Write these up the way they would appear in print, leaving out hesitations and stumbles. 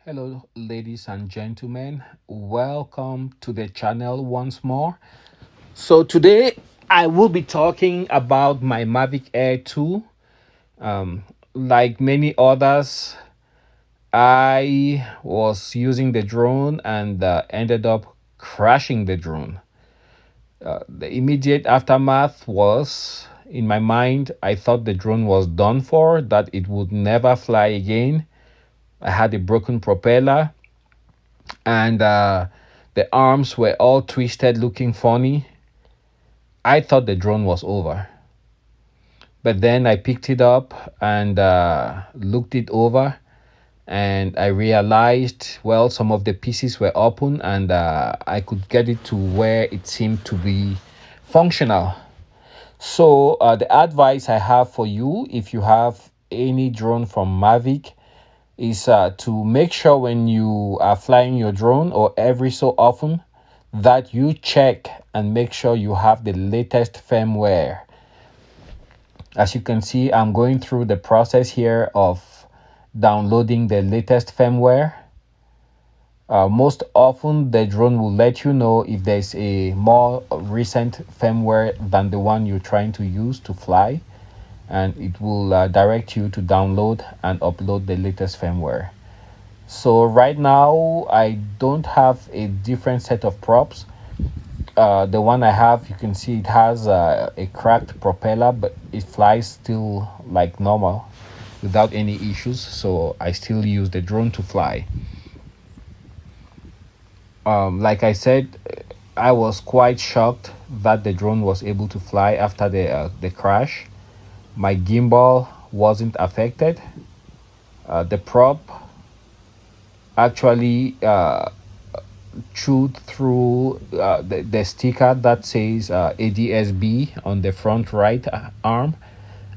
Hello, ladies and gentlemen. Welcome to the channel once more. So, today I will be talking about my Mavic Air 2. Like many others, I was using the drone and ended up crashing the drone. The immediate aftermath was in my mind, I thought the drone was done for, that it would never fly again. I had a broken propeller and the arms were all twisted, looking funny. I thought the drone was over. But then I picked it up and looked it over, and I realized, well, some of the pieces were open and I could get it to where it seemed to be functional. So, the advice I have for you, if you have any drone from Mavic, is to make sure when you are flying your drone or every so often that you check and make sure you have the latest firmware. As you can see, I'm going through the process here of downloading the latest firmware. Most often the drone will let you know if there's a more recent firmware than the one you're trying to use to fly, and it will direct you to download and upload the latest firmware. So right now I don't have a different set of props. The one I have, you can see it has a cracked propeller, but it flies still like normal without any issues, so I still use the drone to fly. Like I said, I was quite shocked that the drone was able to fly after the crash. My gimbal wasn't affected. The prop actually chewed through the sticker that says ADSB on the front right arm,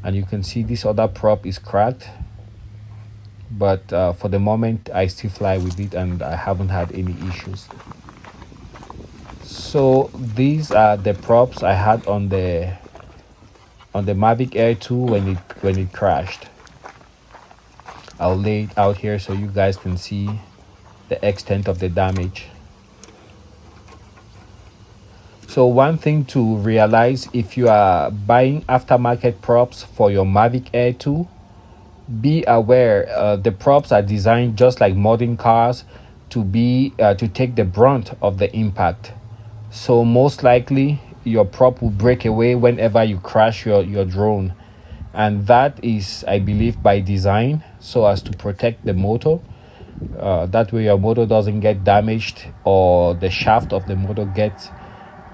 and you can see this other prop is cracked. But for the moment, I still fly with it and I haven't had any issues. So these are the props I had on the Mavic Air 2 when it crashed. I'll lay it out here so you guys can see the extent of the damage. So one thing to realize, if you are buying aftermarket props for your Mavic Air 2, be aware the props are designed just like modern cars to take the brunt of the impact. So most likely your prop will break away whenever you crash your drone, and that is, I believe, by design, so as to protect the motor. That way your motor doesn't get damaged or the shaft of the motor gets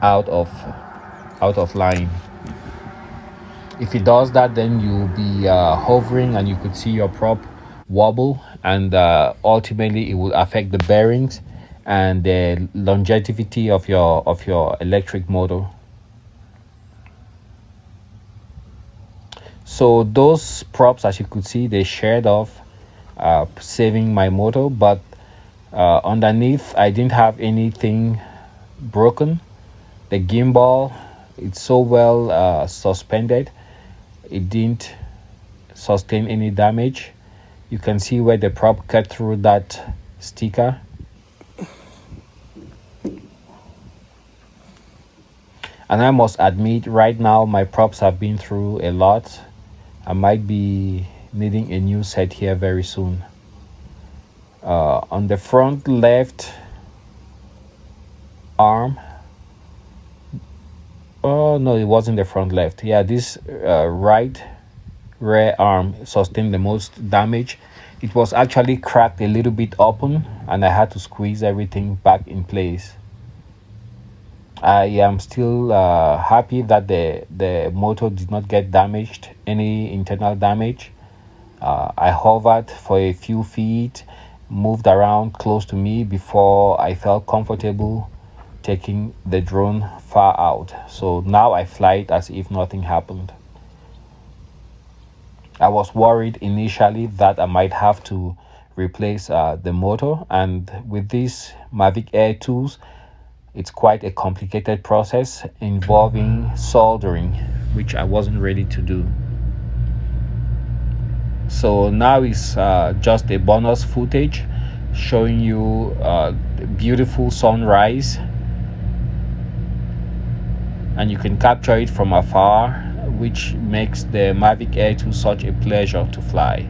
out of line. If it does that, then you'll be hovering and you could see your prop wobble, and ultimately it will affect the bearings and the longevity of your electric motor. So those props, as you could see, they shared off, saving my motor, but underneath I didn't have anything broken. The gimbal, it's so well suspended, it didn't sustain any damage. You can see where the prop cut through that sticker. And I must admit, right now my props have been through a lot. I might be needing a new set here very soon. On the front left arm, oh no, it wasn't the front left. Yeah, this right rear arm sustained the most damage. It was actually cracked a little bit open, and I had to squeeze everything back in place. I am still happy that the motor did not get damaged, any internal damage. I hovered for a few feet, moved around close to me before I felt comfortable taking the drone far out. So now I fly it as if nothing happened. I was worried initially that I might have to replace the motor, and with these Mavic Air 2s, it's quite a complicated process involving soldering, which I wasn't ready to do. So now it's just a bonus footage showing you the beautiful sunrise, and you can capture it from afar, which makes the Mavic Air 2 such a pleasure to fly.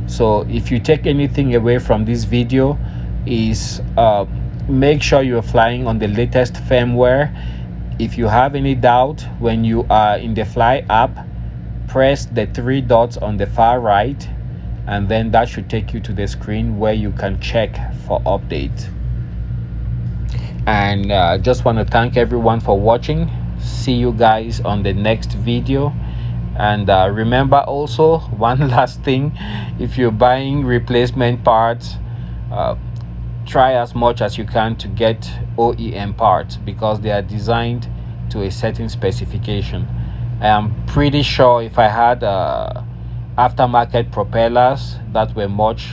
So if you take anything away from this video, is make sure you're flying on the latest firmware. If you have any doubt, when you are in the Fly app, press the 3 dots on the far right, and then that should take you to the screen where you can check for updates. And just want to thank everyone for watching. See you guys on the next video. And remember also, one last thing, if you're buying replacement parts, try as much as you can to get OEM parts, because they are designed to a certain specification. I am pretty sure if I had aftermarket propellers that were much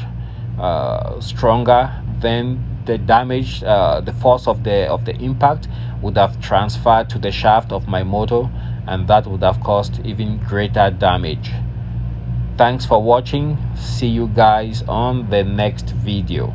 stronger, then the damage, the force of the impact would have transferred to the shaft of my motor, and that would have caused even greater damage. Thanks for watching. See you guys on the next video.